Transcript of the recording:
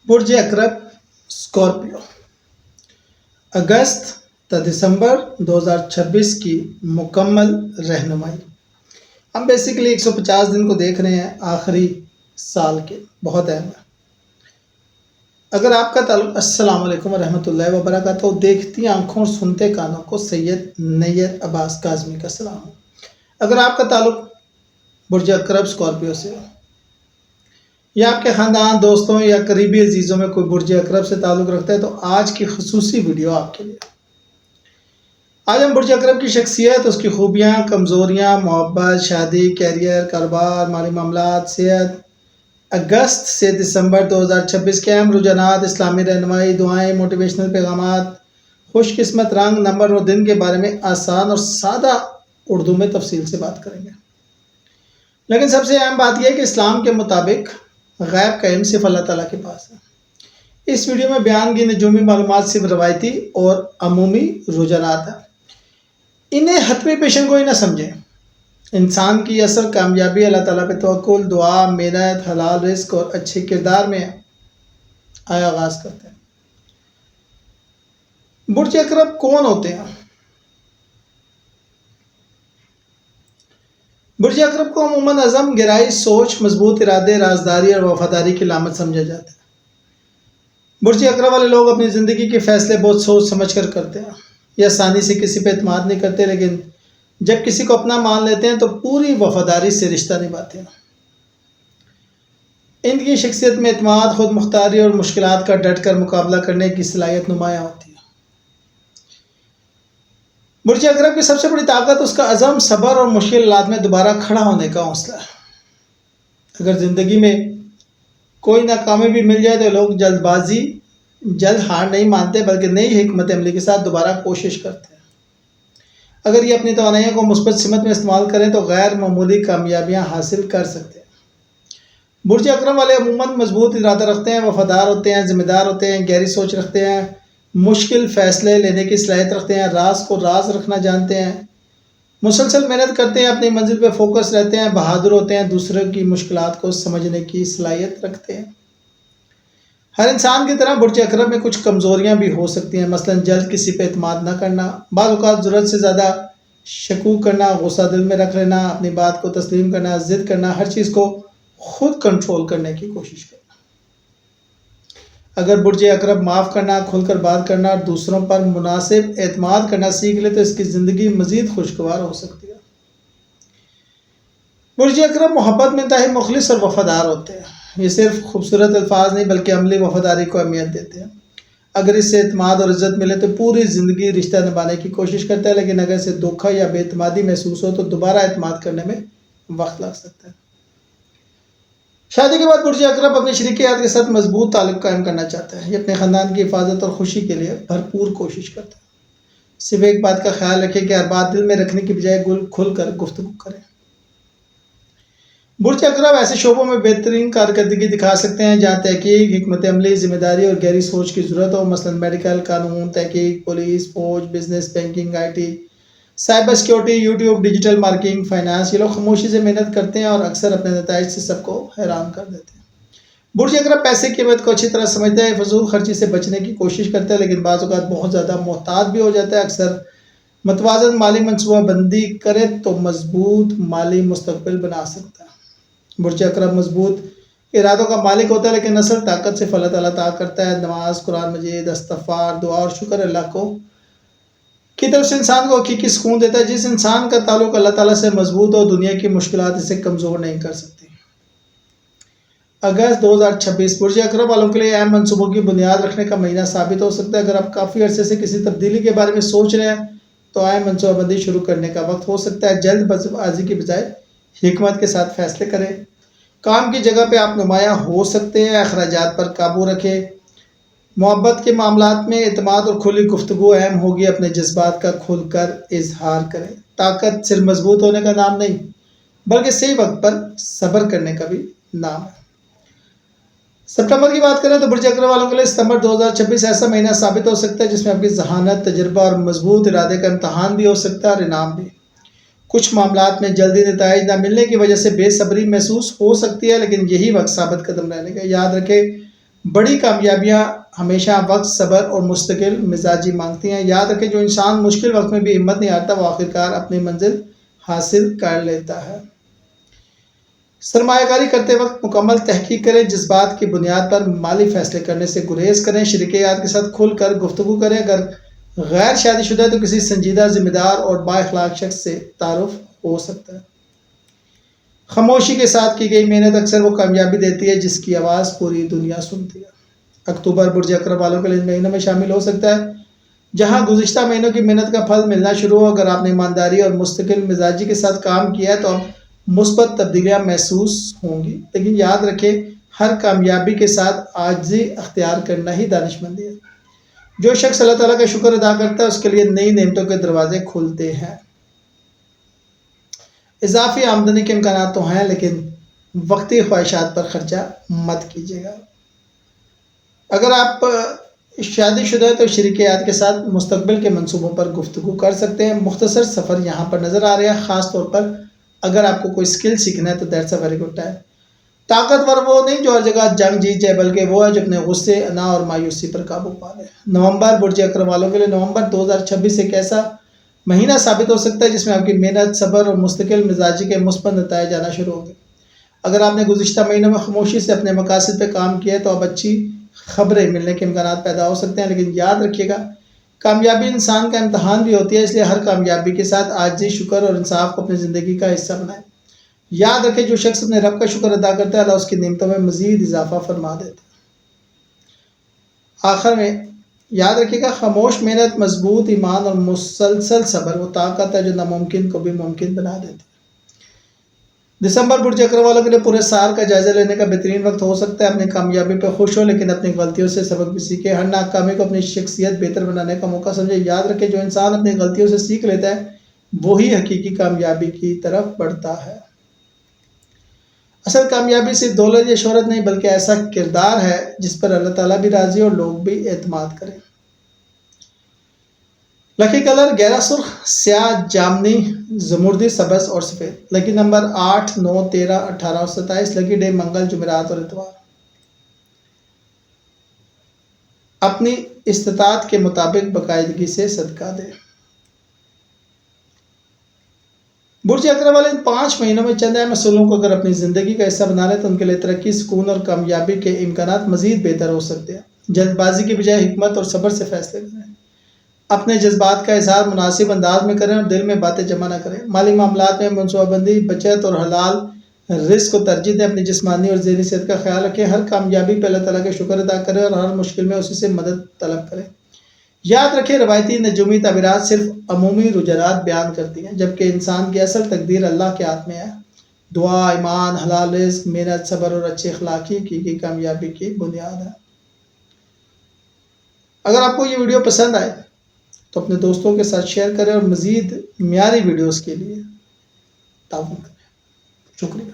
برج اکرب Scorpio اگست تا دسمبر 2026 کی مکمل رہنمائی۔ ہم بیسیکلی 150 دن کو دیکھ رہے ہیں، آخری سال کے، بہت اہم ہے۔ اگر آپ کا تعلق السلام علیکم ورحمۃ اللہ وبرکاتہ، دیکھتی آنکھوں اور سنتے کانوں کو سید نیت عباس کاظمی کا سلام ہو۔ اگر آپ کا تعلق برج اکرب اسکارپیو سے ہو، یا آپ کے خاندان، دوستوں یا قریبی عزیزوں میں کوئی برج اکرب سے تعلق رکھتا ہے، تو آج کی خصوصی ویڈیو آپ کے لیے۔ آج ہم برج اکرب کی شخصیت، اس کی خوبیاں، کمزوریاں، محبت، شادی، کیریئر، کاروبار، مالی معاملات، صحت، اگست سے دسمبر 2026 کے اہم رجحانات، اسلامی رہنمائی، دعائیں، موٹیویشنل پیغامات، خوش قسمت رنگ، نمبر اور دن کے بارے میں آسان اور سادہ اردو میں تفصیل سے بات کریں گے۔ لیکن سب سے اہم بات یہ ہے کہ اسلام کے مطابق غیب کا علم صرف اللہ تعالیٰ کے پاس ہے۔ اس ویڈیو میں بیان کی نجومی معلومات صرف روایتی اور عمومی رجحانات ہیں، انہیں حتمی پیشن گوئی نہ سمجھیں۔ انسان کی اصل کامیابی اللہ تعالیٰ پہ توکل، دعا، محنت، حلال رزق اور اچھے کردار میں آغاز کرتے ہیں۔ برج اکرب کون ہوتے ہیں؟ برج اکرب کو عموماً عزم، گہرائی، سوچ، مضبوط ارادے، رازداری اور وفاداری کی علامت سمجھا جاتا ہے۔ برج اکرب والے لوگ اپنی زندگی کے فیصلے بہت سوچ سمجھ کر کرتے ہیں۔ یہ آسانی سے کسی پہ اعتماد نہیں کرتے، لیکن جب کسی کو اپنا مان لیتے ہیں تو پوری وفاداری سے رشتہ نبھاتے ہیں۔ ان کی شخصیت میں اعتماد، خود مختاری اور مشکلات کا ڈٹ کر مقابلہ کرنے کی صلاحیت نمایاں ہوتی ہے۔ برج اکرب کی سب سے بڑی طاقت اس کا عزم، صبر اور مشکل حالات میں دوبارہ کھڑا ہونے کا حوصلہ ہے۔ اگر زندگی میں کوئی ناکامی بھی مل جائے تو لوگ جلد ہار نہیں مانتے، بلکہ نئی حکمت عملی کے ساتھ دوبارہ کوشش کرتے ہیں۔ اگر یہ اپنی توانائیوں کو مثبت سمت میں استعمال کریں تو غیر معمولی کامیابیاں حاصل کر سکتے ہیں۔ برج اکرب والے عموماً مضبوط ارادہ رکھتے ہیں، وفادار ہوتے ہیں، ذمہ دار ہوتے ہیں، گہری سوچ رکھتے ہیں، مشکل فیصلے لینے کی صلاحیت رکھتے ہیں، راز کو راز رکھنا جانتے ہیں، مسلسل محنت کرتے ہیں، اپنی منزل پہ فوکس رہتے ہیں، بہادر ہوتے ہیں، دوسروں کی مشکلات کو سمجھنے کی صلاحیت رکھتے ہیں۔ ہر انسان کی طرح برج اکرب میں کچھ کمزوریاں بھی ہو سکتی ہیں، مثلاً جلد کسی پہ اعتماد نہ کرنا، بعض اوقات ضرورت سے زیادہ شکوک کرنا، غصہ دل میں رکھ لینا، اپنی بات کو تسلیم کرنا، ضد کرنا، ہر چیز کو خود کنٹرول کرنے کی کوشش کرنا۔ اگر برج اکرب معاف کرنا، کھل کر بات کرنا اور دوسروں پر مناسب اعتماد کرنا سیکھ لے تو اس کی زندگی مزید خوشگوار ہو سکتی ہے۔ برج اکرب محبت میں انتہائی مخلص اور وفادار ہوتے ہیں۔ یہ صرف خوبصورت الفاظ نہیں بلکہ عملی وفاداری کو اہمیت دیتے ہیں۔ اگر اس سے اعتماد اور عزت ملے تو پوری زندگی رشتہ نبھانے کی کوشش کرتا ہے، لیکن اگر اسے دھوکہ یا بے اعتمادی محسوس ہو تو دوبارہ اعتماد کرنے میں وقت لگ سکتا ہے۔ شادی کے بعد برج اکرب اپنی شریک حیات کے ساتھ مضبوط تعلق قائم کرنا چاہتا ہے۔ یہ اپنے خاندان کی حفاظت اور خوشی کے لیے بھرپور کوشش کرتا ہے۔ صرف ایک بات کا خیال رکھیں کہ ہر بات دل میں رکھنے کی بجائے کھل کر گفتگو کریں۔ برج اکرب ایسے شعبوں میں بہترین کارکردگی دکھا سکتے ہیں جہاں تحقیق، حکمت عملی، ذمہ داری اور گہری سوچ کی ضرورت ہو، مثلاً میڈیکل، قانون، تحقیق، پولیس، فوج، business, banking, I T, cyber security, YouTube, digital marketing, finance. یہ لوگ خاموشی سے محنت کرتے ہیں اور اکثر اپنے نتائج سے سب کو حیران کر دیتے ہیں۔ برج اکرب پیسے کی اہمیت کو اچھی طرح سمجھتا ہے، فضول خرچی سے بچنے کی کوشش کرتا ہے، لیکن بعض اوقات بہت زیادہ محتاط بھی ہو جاتا ہے۔ اکثر متوازن مالی منصوبہ بندی کرے تو مضبوط مالی مستقبل بنا سکتا ہے۔ برج اکرب مضبوط ارادوں کا مالک ہوتا ہے، لیکن اصل طاقت صرف اللہ تعالیٰ عطا کرتا ہے۔ نماز، قرآن مجید، استغفار، دعا اور شکر اللہ کی طرف سے انسان کو حقیقی سکون دیتا ہے۔ جس انسان کا تعلق اللہ تعالیٰ سے مضبوط ہو، دنیا کی مشکلات اسے کمزور نہیں کر سکتی۔ اگست 2026 برج اکرب والوں کے لیے اہم منصوبوں کی بنیاد رکھنے کا مہینہ ثابت ہو سکتا ہے۔ اگر آپ کافی عرصے سے کسی تبدیلی کے بارے میں سوچ رہے ہیں تو اہم منصوبہ بندی شروع کرنے کا وقت ہو سکتا ہے۔ جلد بازی کی بجائے حکمت کے ساتھ فیصلے کریں۔ کام کی جگہ پہ آپ نمایاں ہو سکتے ہیں، اخراجات پر قابو رکھیں۔ محبت کے معاملات میں اعتماد اور کھلی گفتگو اہم ہوگی۔ اپنے جذبات کا کھل کر اظہار کریں۔ طاقت صرف مضبوط ہونے کا نام نہیں بلکہ صحیح وقت پر صبر کرنے کا بھی نام ہے۔ ستمبر کی بات کریں تو برج اکرب والوں کے لیے ستمبر 2026 ایسا مہینہ ثابت ہو سکتا ہے جس میں آپ کی ذہانت، تجربہ اور مضبوط ارادے کا امتحان بھی ہو سکتا ہے اور انعام بھی۔ کچھ معاملات میں جلدی نتائج نہ ملنے کی وجہ سے بے صبری محسوس ہو سکتی ہے، لیکن یہی وقت ثابت قدم رہنے کا۔ یاد رکھیں بڑی کامیابیاں ہمیشہ وقت، صبر اور مستقل مزاجی مانگتی ہیں۔ یاد رکھیں جو انسان مشکل وقت میں بھی ہمت نہیں ہارتا وہ آخرکار اپنی منزل حاصل کر لیتا ہے۔ سرمایہ کاری کرتے وقت مکمل تحقیق کریں، جذبات کی بنیاد پر مالی فیصلے کرنے سے گریز کریں، شریکیات کے ساتھ کھل کر گفتگو کریں، اگر غیر شادی شدہ ہے تو کسی سنجیدہ، ذمہ دار اور با اخلاق شخص سے تعارف ہو سکتا ہے۔ خاموشی کے ساتھ کی گئی محنت اکثر وہ کامیابی دیتی ہے جس کی آواز پوری دنیا سنتی ہے۔ اکتوبر برج اکرم والوں کے لیے ان مہینوں میں شامل ہو سکتا ہے جہاں گزشتہ مہینوں کی محنت کا پھل ملنا شروع ہو۔ اگر آپ نے ایمانداری اور مستقل مزاجی کے ساتھ کام کیا ہے تو اب مثبت تبدیلیاں محسوس ہوں گی، لیکن یاد رکھیں ہر کامیابی کے ساتھ عاجزی اختیار کرنا ہی دانش مندی ہے۔ جو شخص اللہ تعالیٰ کا شکر ادا کرتا ہے اس کے لیے نئی نعمتوں کے دروازے کھلتے ہیں۔ اضافی آمدنی کے امکانات تو ہیں لیکن وقتی خواہشات پر خرچہ مت کیجیے گا۔ اگر آپ شادی شدہ ہیں تو شریکیات کے ساتھ مستقبل کے منصوبوں پر گفتگو کر سکتے ہیں۔ مختصر سفر یہاں پر نظر آ رہا ہے، خاص طور پر اگر آپ کو کوئی سکل سیکھنا ہے تو that's a very good time. طاقتور وہ نہیں جو ہر جگہ جنگ جیت جائے، بلکہ وہ ہے جو اپنے غصے، انا اور مایوسی پر قابو پا لے۔ نومبر برج اکرم والوں کے لیے نومبر 2026 ایک ایسا مہینہ ثابت ہو سکتا ہے جس میں آپ کی محنت، صبر اور مستقل مزاجی کے مثبت نتائج آنا شروع ہوں گے۔ اگر آپ نے گزشتہ مہینوں میں خاموشی سے اپنے مقاصد پہ کام کیا ہے تو اب اچھی خبریں ملنے کے امکانات پیدا ہو سکتے ہیں، لیکن یاد رکھیے گا کامیابی انسان کا امتحان بھی ہوتی ہے، اس لیے ہر کامیابی کے ساتھ عاجزی، شکر اور انصاف کو اپنی زندگی کا حصہ بنائیں۔ یاد رکھیں جو شخص اپنے رب کا شکر ادا کرتا ہے اللہ اس کی نعمتوں میں مزید اضافہ فرما دیتا ہے۔ آخر میں یاد رکھیے گا خاموش محنت، مضبوط ایمان اور مسلسل صبر وہ طاقت ہے جو ناممکن کو بھی ممکن بنا دیتی ہے۔ دسمبر برج اکرم والوں کے لیے پورے سال کا جائزہ لینے کا بہترین وقت ہو سکتا ہے۔ اپنی کامیابی پہ خوش ہو لیکن اپنی غلطیوں سے سبق بھی سیکھے۔ ہر ناکامی کو اپنی شخصیت بہتر بنانے کا موقع سمجھے۔ یاد رکھے جو انسان اپنی غلطیوں سے سیکھ لیتا ہے وہی حقیقی کامیابی کی طرف بڑھتا ہے۔ اصل کامیابی صرف دولت یا شہرت نہیں بلکہ ایسا کردار ہے جس پر اللہ تعالیٰ بھی راضی اور لوگ بھی اعتماد کریں۔ لکی کلر گہرا سرخ، سیاہ، جامنی، زمردی، سبز اور سفید۔ لکی نمبر 8، 9، 13، 18 اور 27۔ لکی ڈے منگل، جمعرات اور اتوار۔ اپنی استطاعت کے مطابق باقاعدگی سے صدقہ دیں۔ برج اکرم والے ان 5 مہینوں میں چند اہم اصولوں کو اگر اپنی زندگی کا حصہ بنا لیں تو ان کے لیے ترقی، سکون اور کامیابی کے امکانات مزید بہتر ہو سکتے ہیں۔ جلد بازی کی بجائے حکمت اور صبر سے فیصلے کریں۔ اپنے جذبات کا اظہار مناسب انداز میں کریں اور دل میں باتیں جمع نہ کریں۔ مالی معاملات میں منصوبہ بندی، بچت اور حلال رزق کو ترجیح دیں۔ اپنی جسمانی اور ذہنی صحت کا خیال رکھیں۔ ہر کامیابی پہ اللہ تعالیٰ کا شکر ادا کریں اور ہر مشکل میں اسی سے مدد طلب کریں۔ یاد رکھیں روایتی نجومی تعبیرات صرف عمومی رجحانات بیان کرتی ہیں جبکہ انسان کی اصل تقدیر اللہ کے ہاتھ میں ہے۔ دعا، ایمان، حلال رزق، محنت، صبر اور اچھی اخلاقی کی کامیابی کی بنیاد ہے۔ اگر آپ کو یہ ویڈیو پسند آئے تو اپنے دوستوں کے ساتھ شیئر کریں اور مزید معیاری ویڈیوز کے لیے تعاون کریں۔ شکریہ۔